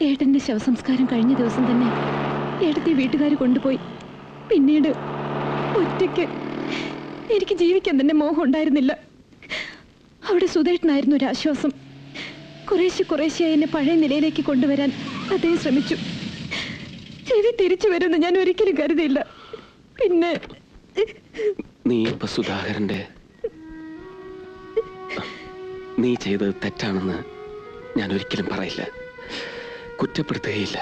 ഏട്ടന്റെ ശവസംസ്കാരം കഴിഞ്ഞ ദിവസം തന്നെ ഏട്ടത്തെ വീട്ടുകാർ കൊണ്ടുപോയി. പിന്നീട് ഒറ്റയ്ക്ക് എനിക്ക് ജീവിക്കാൻ തന്നെ മോഹം ഉണ്ടായിരുന്നില്ല. അവിടെ സുധേട്ടനായിരുന്നു ഒരു ആശ്വാസം. കുറേശ്ശെ എന്നെ പഴയ നിലയിലേക്ക് കൊണ്ടുവരാൻ അദ്ദേഹം ശ്രമിച്ചു. രവി തിരിച്ചു വരുമെന്ന് ഞാൻ ഒരിക്കലും കരുതിയില്ല. പിന്നെ നീ ഇപ്പൊ സുധാകരന്റെ നീ ചെയ്തത് തെറ്റാണെന്ന് ഞാൻ ഒരിക്കലും പറയില്ല, കുറ്റപ്പെടുത്തുകയില്ല.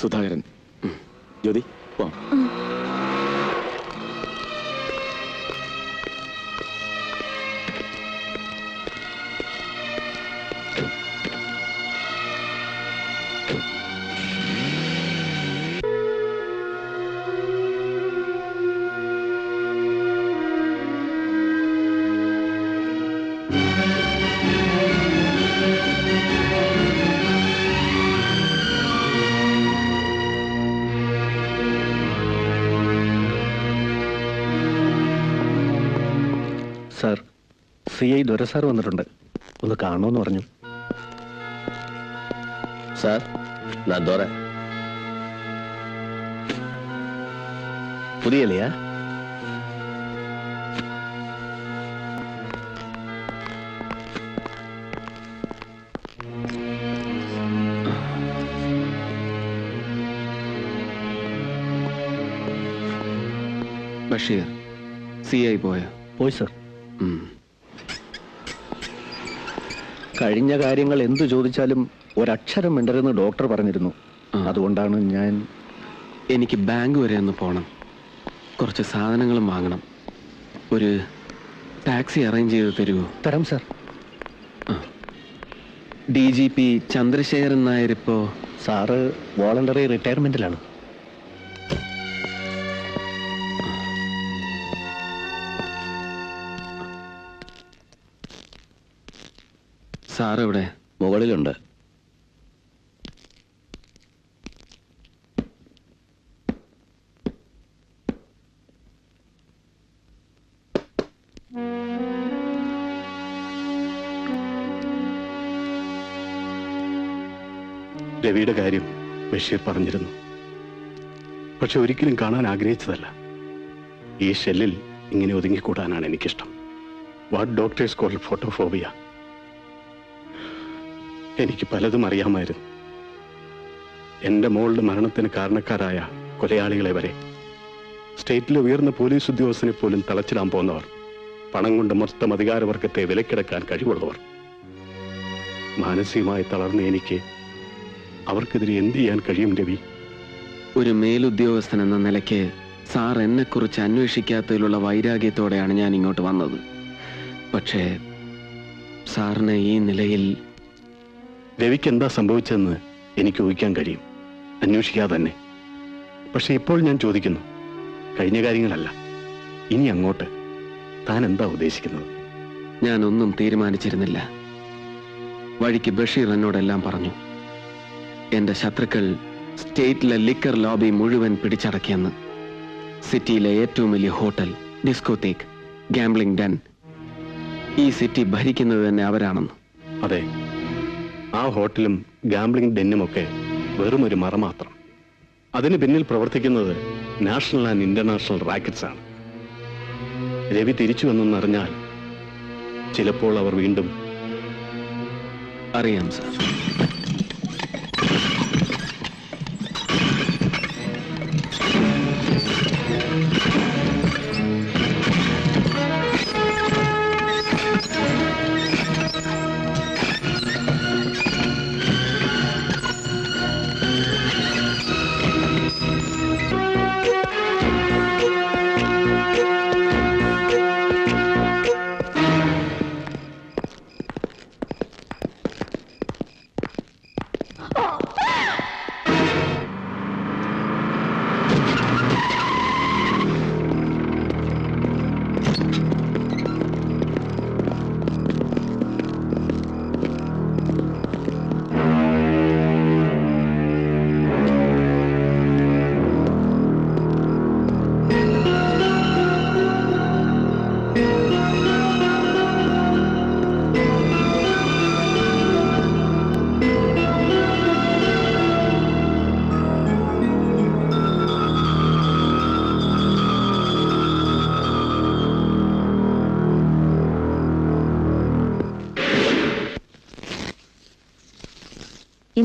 സുധാകരൻ, ജ്യോതി പോ. സാർ, CI ദൊര സാർ വന്നിട്ടുണ്ട്, ഒന്ന് കാണുമെന്ന് പറഞ്ഞു. സാർ, ഞാൻ ദൊര. പുതിയല്ലയാ? ബഷീർ, CI പോയോ? പോയി സാർ. കഴിഞ്ഞ കാര്യങ്ങൾ എന്തു ചോദിച്ചാലും ഒരക്ഷരം മിണ്ടരുന്ന് ഡോക്ടർ പറഞ്ഞിരുന്നു. അതുകൊണ്ടാണ് ഞാൻ. എനിക്ക് ബാങ്ക് വരെ ഒന്ന് പോകണം, കുറച്ച് സാധനങ്ങളും വാങ്ങണം. ഒരു ടാക്സി അറേഞ്ച് ചെയ്ത് തരുമോ? തരാം സാർ. DGP ചന്ദ്രശേഖരൻ നായർ ഇപ്പോ? സാറ് വോളണ്ടറി റിട്ടയർമെന്റിലാണ്. സാറെവിടെ? മുകളിലുണ്ട്. രവിയുടെ കാര്യം ബഷീർ പറഞ്ഞിരുന്നു, പക്ഷെ ഒരിക്കലും കാണാൻ ആഗ്രഹിച്ചതല്ല. ഈ ഷെല്ലിൽ ഇങ്ങനെ ഒതുങ്ങിക്കൂടാനാണ് എനിക്കിഷ്ടം. What doctors call photophobia. എനിക്ക് പലതും അറിയാമായിരുന്നു. എൻ്റെ മോളുടെ മരണത്തിന് കാരണക്കാരായ കൊലയാളികളെ വരെ, സ്റ്റേറ്റിലെ ഉയർന്ന പോലീസ് ഉദ്യോഗസ്ഥനെ പോലും തളച്ചിടാൻ പോകുന്നവർ, പണം കൊണ്ട് മൊത്തം അധികാരവർഗത്തെ വിലക്കെടുക്കാൻ കഴിവുള്ളവർ. മാനസികമായി തളർന്ന എനിക്ക് അവർക്കെതിരെ എന്ത് ചെയ്യാൻ കഴിയും രവി? ഒരു മേലുദ്യോഗസ്ഥൻ എന്ന നിലയ്ക്ക് സാർ എന്നെക്കുറിച്ച് അന്വേഷിക്കാത്തതിലുള്ള വൈരാഗ്യത്തോടെയാണ് ഞാൻ ഇങ്ങോട്ട് വന്നത്. പക്ഷേ സാറിന് ഈ നിലയിൽ... രവിക്ക് എന്താ സംഭവിച്ചതെന്ന് എനിക്ക് ഊഹിക്കാൻ കഴിയും, അന്വേഷിക്കാതെ തന്നെ. പക്ഷെ ഇപ്പോൾ ഞാൻ ചോദിക്കുന്നു, കഴിഞ്ഞ കാര്യങ്ങളല്ല, ഇനി അങ്ങോട്ട് താൻ എന്താ ഉദ്ദേശിക്കുന്നത്? ഞാനൊന്നും തീരുമാനിച്ചിരുന്നില്ല. വഴിക്ക് ബഷീർ എന്നോടെല്ലാം പറഞ്ഞു. എന്റെ ശത്രുക്കൾ സ്റ്റേറ്റിലെ ലിക്കർ ലോബി മുഴുവൻ പിടിച്ചടക്കിയെന്ന്. സിറ്റിയിലെ ഏറ്റവും വലിയ ഹോട്ടൽ, ഡിസ്കോതേക്ക്, ഗാംബ്ലിംഗ് ഡെൻ, ഈ സിറ്റി ഭരിക്കുന്നത് തന്നെ അവരാണെന്ന്. അതെ, ആ ഹോട്ടലും ഗാംബ്ലിംഗ് ഡെന്നുമൊക്കെ വെറും ഒരു മറ മാത്രം. അതിന് പിന്നിൽ പ്രവർത്തിക്കുന്നത് നാഷണൽ ആൻഡ് ഇന്റർനാഷണൽ റാക്കറ്റ്സ് ആണ്. രവി തിരിച്ചു വന്നെന്നറിഞ്ഞാൽ ചിലപ്പോൾ അവർ വീണ്ടും... അറിയാം സാർ.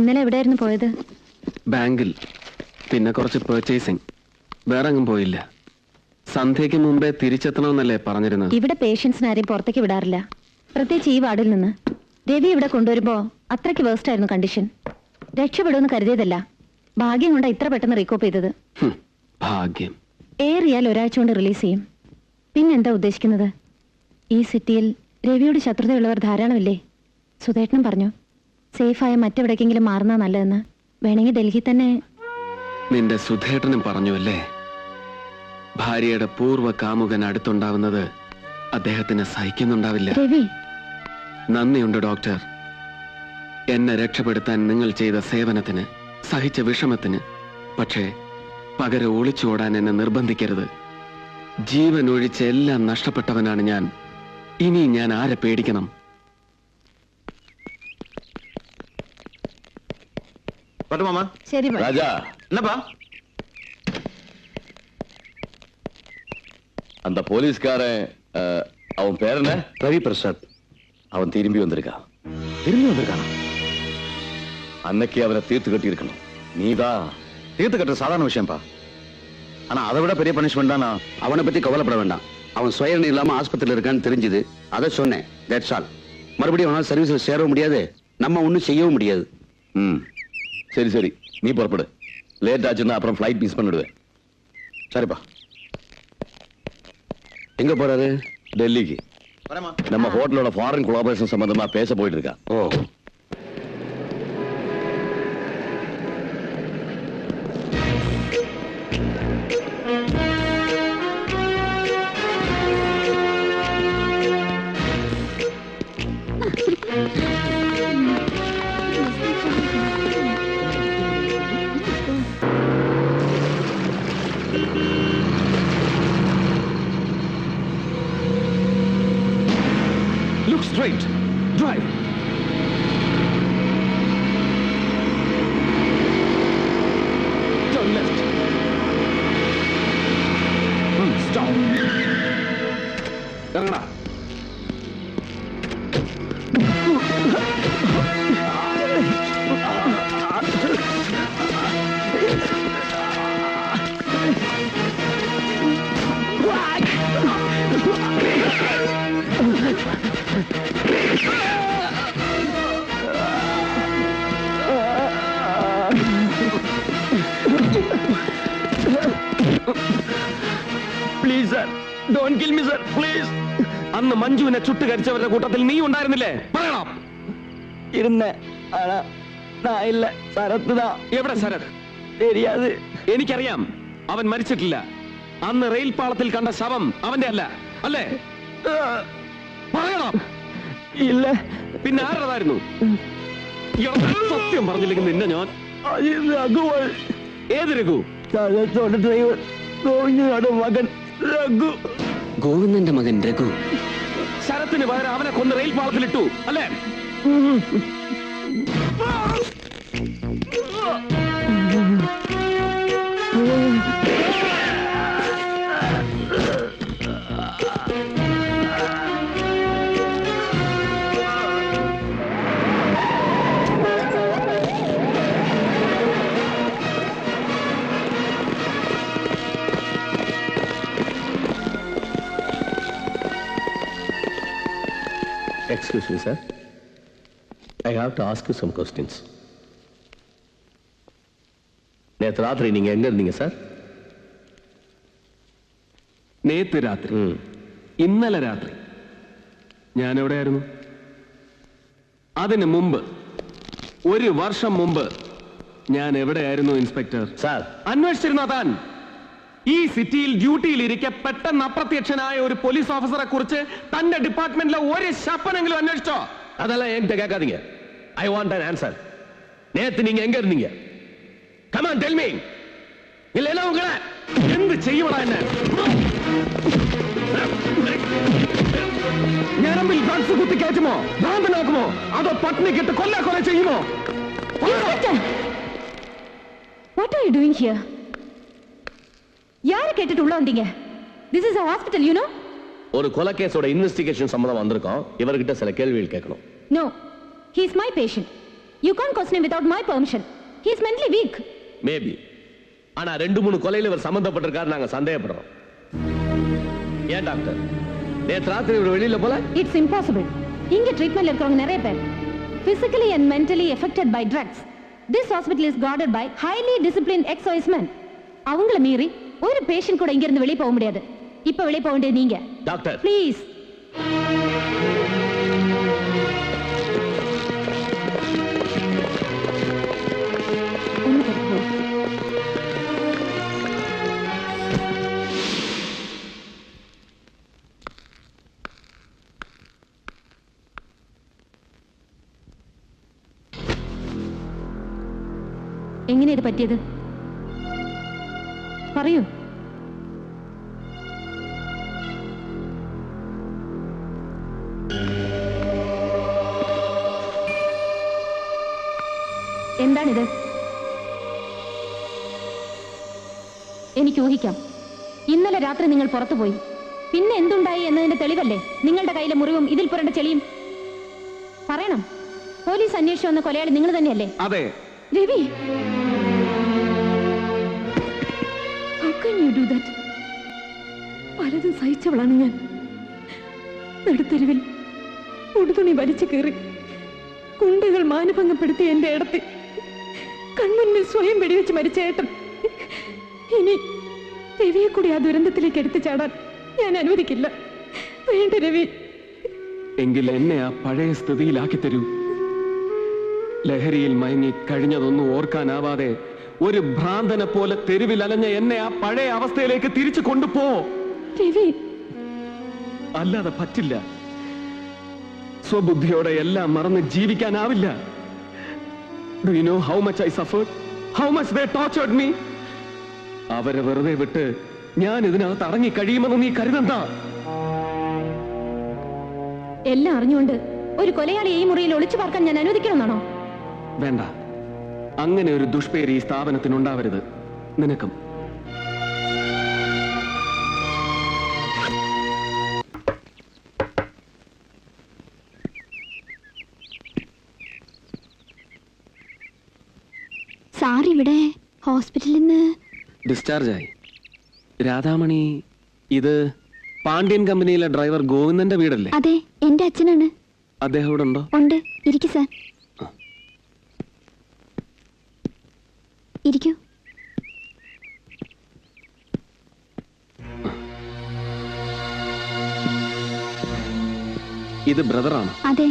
ഇന്നലെ എവിടെയായിരുന്നു പോയത്? ബാങ്കിൽ, പിന്നെ കുറച്ച് പർച്ചേസിങ്. വേറെ അങ്ങും പോയില്ല. സന്ധ്യയ്ക്ക് മുമ്പേ തിരിച്ചെത്തണമെന്നല്ലേ പറഞ്ഞിരുന്നത്? ഇവിടെ പേഷ്യൻസിന് ആരെയും പുറത്തേക്ക് വിടാറില്ല, പ്രത്യേകിച്ച് ഈ വാർഡിൽ നിന്ന്. രവി ഇവിടെ കൊണ്ടുവരുമ്പോ അത്രയ്ക്ക് വേസ്റ്റ് ആയിരുന്നു കണ്ടീഷൻ. രക്ഷപ്പെടുമെന്ന് കരുതിയതല്ല. ഭാഗ്യം കൊണ്ടാ ഇത്ര പെട്ടെന്ന് റീകോപ്പ് ചെയ്തത്. ഭാഗ്യം. ഏറിയാൽ ഒരാഴ്ച കൊണ്ട് റിലീസ് ചെയ്യും. പിന്നെന്താ ഉദ്ദേശിക്കുന്നത്? ഈ സിറ്റിയിൽ രവിയോട് ശത്രുതയുള്ളവർ ധാരാളമില്ലേ? സുധേട്ടനും പറഞ്ഞു സേഫായ മറ്റെവിടേക്കെങ്കിലും മാറുന്ന നല്ലതെന്ന്. വേണമെങ്കിൽ ഡൽഹി തന്നെ. നിന്റെ സുധേട്ടനും പറഞ്ഞു അല്ലേ, ഭാര്യയുടെ പൂർവ്വ കാമുകൻ അടുത്തുണ്ടാവുന്നത് അദ്ദേഹത്തിന് സഹിക്കുന്നുണ്ടാവില്ല. രവി, നന്ദിയുണ്ട് ഡോക്ടർ. എന്നെ രക്ഷപ്പെടുത്താൻ നിങ്ങൾ ചെയ്ത സേവനത്തിന്, സഹിച്ച വിഷമത്തിന്. പക്ഷേ പകരം ഒളിച്ചോടാൻ എന്നെ നിർബന്ധിക്കരുത്. ജീവൻ ഒഴിച്ച് എല്ലാം നഷ്ടപ്പെട്ടവനാണ് ഞാൻ. ഇനി ഞാൻ ആരെ പേടിക്കണം? ശരി ராஜா, என்னப்பா? அந்த போலீஸ்காரன் அவன் பேர் என்ன? ரவி பிரசாத். அவன் திரும்பி வந்திருக்கான். திரும்பி வந்திருக்கானா? அன்னைக்கு அவனை தீர்த்து கட்டி இருக்கணும். நீதான் தீர்த்து கட்டுற சாதாரண விஷயம்ப்பா. ஆனா அதை விட பெரிய பனிஷ்மெண்ட் தானா? அவனை பத்தி கவலைப்பட வேண்டாம். அவன் சுயநிலை இல்லாம ஆஸ்பத்திரியில் இருக்கான்னு தெரிஞ்சது, அதை சொன்னேன். That's all. மறுபடியும் அவனால் சர்வீஸ்ல சேரவும் முடியாது, நம்ம ஒன்றும் செய்யவும் முடியாது. சரி சரி, நீ புறப்படு. லேட் ஆச்சுன்னா அப்புறம் ஃபிளைட் மிஸ் பண்ணிடுவேன். சரிப்பா. எங்க போறாரு? டெல்லிக்கு. நம்ம ஹோட்டலோட ஃபாரின் கொலாபரேஷன் சம்பந்தமா பேச போயிட்டு இருக்கா. ஓ, Look straight. Drive. Turn left. Stop. ഇറങ്ങടാ. Please sir, don't kill me sir, please. അന്ന് മഞ്ജുവിനെ ചുട്ടുകരിച്ചവരുടെ കൂട്ടത്തിൽ നീ ഉണ്ടായിരുന്നില്ലേ? പറയണം. ഇരുന്ന് ഇല്ല സരത്ത്. എവിടെ ശരത്? தெரியாது. എനിക്കറിയാം, അവൻ മരിച്ചിട്ടില്ല. അന്ന് റെയിൽ പാളത്തിൽ കണ്ട ശവം അവന്റെ അല്ല, അല്ലേ? പറയണം. ഇല്ല. പിന്നെ ആരുടേതായിരുന്നു? സത്യം പറഞ്ഞില്ലെങ്കിൽ നിന്നെ ഞാൻ. രഘു. ഏത് രഘു? ശരത്തോടെ ഡ്രൈവർ ഗോവിന്ദയുടെ മകൻ രഘു. ഗോവിന്ദന്റെ മകൻ രഘു. ശരത്തിന് പകരം അവനെ കൊന്ന് റെയിൽ പാളത്തിലിട്ടു, അല്ലേ? Excuse me, sir. I have to ask you some questions. நேற்று ராத்திரி நீங்க எங்க இருந்தீங்க சார்? നേത്ത് രാത്രി, ഇന്നലെ രാത്രി ഞാൻ എവിടെയായിരുന്നു? അതിന് മുമ്പ്, ഒരു വർഷം മുമ്പ് ഞാൻ എവിടെയായിരുന്നു ഇൻസ്പെക്ടർ? സാർ, അന്വേഷിച്ചിരുന്ന താൻ ഈ സിറ്റിയിൽ ഡ്യൂട്ടിയിൽ ഇരിക്കെ പെട്ടെന്ന് അപ്രത്യക്ഷനായ ഒരു പോലീസ് ഓഫീസറെ കുറിച്ച് തന്റെ ഡിപ്പാർട്ട്മെന്റിലെ ഒരു ശപ്പനെങ്കിലും അന്വേഷിച്ചോ? அதெல்லாம் என்கிட்ட கேட்காதீங்க. I want an answer. நேத்து நீங்க எங்க இருந்தீங்க? Come on, tell me. இல்லைன்னா உங்களை എന്ത് ചെയ്യുമടാ എന്നെ? ഞരമ്പിൽ ഡ്രഗ്സ് കുത്തി കയറ്റുമോ? ഭ്രാന്തനാക്കുമോ? അതോ പട്ടിണിക്കിട്ട് കൊല്ല ചെയ്യുമോ? What are you doing here? யாரை கேட்டுட்டு உள்ள வந்தீங்க? This is a hospital, you know? ஒரு கொலை கேஸோட இன்வெஸ்டிகேஷன் சம்பந்தம் வந்திருக்கோம். இவர்கிட்ட சில கேள்விகள் கேட்கணும். No, he is my patient. You can't question him without my permission. He is mentally weak. Maybe ஆனா 2-3 கொலையில இவர் சம்பந்தப்பட்டிருக்காரு நாங்க சந்தேகப்படுறோம். ஏன் டாக்டர் நேத்து ராத்திரி இவர் வெளியில போல? It's impossible. இங்க ட்ரீட்மென்ட்ல இருக்கவங்க நிறைய பேர் physically and mentally affected by drugs. This hospital is guarded by highly disciplined ex-servicemen. அவங்கள மீறி ஒரு பேஷண்ட் கூட இங்க இருந்து வெளிய போக முடியாது. இப்ப வெளிய போக வேண்டியது நீங்க. Doctor please. എങ്ങനെ ഇത് പറ്റിയത്? പറയൂ. എന്താണിത്? എനിക്ക് ഊഹിക്കാം. ഇന്നലെ രാത്രി നിങ്ങൾ പുറത്തുപോയി. പിന്നെ എന്തുണ്ടായി എന്നതിന്റെ തെളിവല്ലേ നിങ്ങളുടെ കയ്യിലെ മുറിവും ഇതിൽ പുരണ്ട ചെളിയും? പറയണം. പോലീസ് അന്വേഷിച്ചു വന്ന കൊലയാളി നിങ്ങൾ തന്നെയല്ലേ? അതെ. Ravi, how can you do that? പലതും സഹിച്ചവളാണ് ഞാൻ. നടുത്തെരുവിൽ ഉടുതുണി വലിച്ചു കീറി കുണ്ടുകൾ മാനഭംഗപ്പെടുത്തി എന്റെ ഇടത്ത് കൺമുന്നിൽ സ്വയം വെടിവെച്ച് മരിച്ച ഏട്ടൻ. ഇനി രവിയെ കൂടി ആ ദുരന്തത്തിലേക്ക് എടുത്തു ചാടാൻ ഞാൻ അനുവദിക്കില്ല. വേണ്ട രവി. എങ്കിൽ എന്നെ ആ പഴയ സ്ഥിതിയിലാക്കി തരൂ. ലഹരിയിൽ മയങ്ങി കഴിഞ്ഞതൊന്നും ഓർക്കാനാവാതെ ഒരു ഭ്രാന്തനെ പോലെ തെരുവിൽ അലഞ്ഞ എന്നെ ആ പഴയ അവസ്ഥയിലേക്ക് തിരിച്ചു കൊണ്ടുപോ. രവി, അല്ലാതെ പറ്റില്ല. സ്വബുദ്ധിയോടെ എല്ലാം മറന്ന് ജീവിക്കാനാവില്ല. Do you know how much I suffered? How much they tortured me? അവരെ വെറുതെ വിട്ട് ഞാൻ ഇതിനകത്ത് അടങ്ങി കഴിയുമെന്ന് നീ കരുതണ്ട. എല്ലാം അറിഞ്ഞുകൊണ്ട് ഒരു കൊലയാളി ഈ മുറിയിൽ ഒളിച്ചു പാർക്കാൻ ഞാൻ അനുവദിക്കണമെന്നാണോ? വേണ്ട. അങ്ങനെ ഒരു ദുഷ്പേര് ഈ സ്ഥാപനത്തിനുണ്ടാവരുത്. നിനക്കും. സാർ ഇവിടെ ഹോസ്പിറ്റലിൽ നിന്ന് ഡിസ്ചാർജ് ആയി. രാധാമണി, ഇത് പാണ്ഡ്യൻ കമ്പനിയിലെ ഡ്രൈവർ ഗോവിന്ദന്റെ വീടല്ലേ? അതെ, എന്റെ അച്ഛനാണ്. അദ്ദേഹം ഇവിടെ ഉണ്ടോ? ഉണ്ട്. ഇരിക്കൂ സാർ, ഇരിക്കൂ. ഇത് ബ്രദറാണ്? അതെ.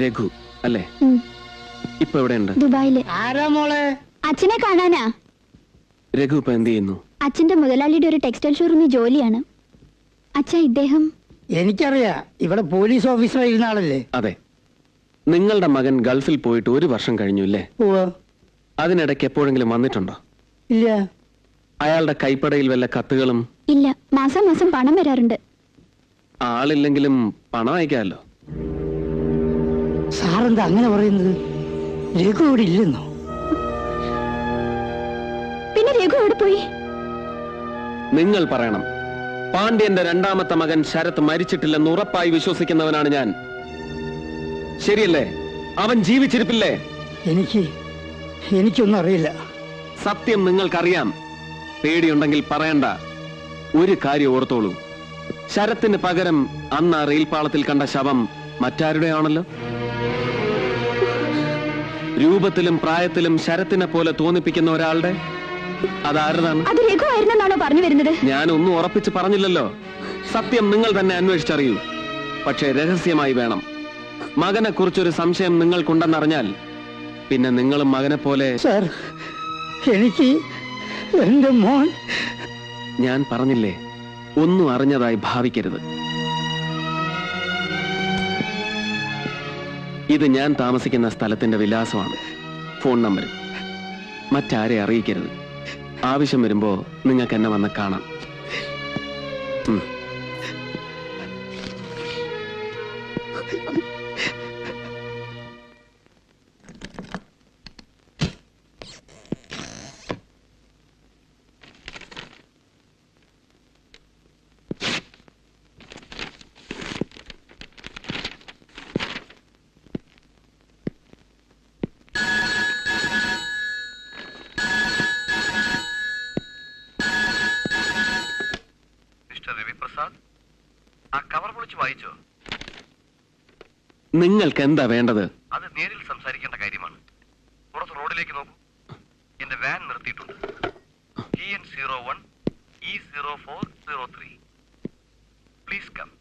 രഘു അല്ലേ? ഇപ്പൊ എവിടെയുണ്ട്? ദുബായില്. അച്ഛനെ കാണാനാ. രഘു ഇപ്പൊ എന്ത് ചെയ്യുന്നു? അച്ഛന്റെ മുതലാളിയുടെ ഒരു ടെക്സ്റ്റൈൽ ഷോറൂമിൽ ജോലിയാണ്. അച്ഛാ, ഇദ്ദേഹം എനിക്കറിയാ, ഇവിടെ പോലീസ് ഓഫീസറായിരുന്ന ആളല്ലേ? അതെ. നിങ്ങളുടെ മകൻ ഗൾഫിൽ പോയിട്ട് 1 വർഷം കഴിഞ്ഞു അല്ലേ? അതിനിടയ്ക്ക് എപ്പോഴെങ്കിലും വന്നിട്ടുണ്ടോ? ഇല്ല. അയാളുടെ കൈപ്പടയിൽ വല്ല കത്തുകളും? ഇല്ല. മാസം മാസം പണം വരാറുണ്ട്. ആളില്ലെങ്കിലും പണം അയക്കാമല്ലോ. സാറെന്താ അങ്ങനെ പറയുന്നത്? രഘു ഇവിടെ ഇല്ലെന്നോ? പിന്നെ രഘു എവിടെ പോയി? നിങ്ങൾ പറയണം. പാണ്ഡ്യന്റെ 2ാമത്തെ മകൻ ശരത് മരിച്ചിട്ടില്ലെന്ന് ഉറപ്പായി വിശ്വസിക്കുന്നവനാണ് ഞാൻ. ശരിയല്ലേ? അവൻ ജീവിച്ചിരിപ്പില്ലേ? എനിക്കൊന്നും അറിയില്ല. സത്യം നിങ്ങൾക്കറിയാം. പേടിയുണ്ടെങ്കിൽ പറയണ്ട. ഒരു കാര്യം ഓർത്തോളൂ. ശരത്തിന് പകരം അന്ന് ആ റെയിൽപാളത്തിൽ കണ്ട ശവം മറ്റാരുടെ ആണല്ലോ. രൂപത്തിലും പ്രായത്തിലും ശരത്തിനെ പോലെ തോന്നിപ്പിക്കുന്ന ഒരാളുടെ. അതാരതാണ്? അത് രഘു ആയിരുന്നെന്നാണോ പറഞ്ഞു വരുന്നത്? ഞാനൊന്നും ഉറപ്പിച്ച് പറഞ്ഞില്ലല്ലോ. സത്യം നിങ്ങൾ തന്നെ അന്വേഷിച്ചറിയൂ. പക്ഷേ രഹസ്യമായി വേണം. മകനെ കുറിച്ചൊരു സംശയം നിങ്ങൾക്കുണ്ടെന്നറിഞ്ഞാൽ പിന്നെ നിങ്ങളും മകനെ പോലെ. സാർ, എനിക്ക് എന്റെ മോൻ. ഞാൻ പറഞ്ഞില്ലേ, ഒന്നും അറിഞ്ഞതായി ഭാവിക്കരുത്. ഇത് ഞാൻ താമസിക്കുന്ന സ്ഥലത്തിന്റെ വിലാസമാണ്, ഫോൺ നമ്പർ. മറ്റാരെ അറിയിക്കരുത്. ആവശ്യം വരുമ്പോ നിങ്ങൾക്ക് എന്നെ വന്ന് കാണാം. നിങ്ങൾക്ക് എന്താ വേണ്ടത്? അത് നേരിൽ സംസാരിക്കേണ്ട കാര്യമാണ്. പുറത്ത് റോഡിലേക്ക് നോക്കൂ. എന്റെ വാൻ നിർത്തിയിട്ടുണ്ട്. TN01 E0403. Please come.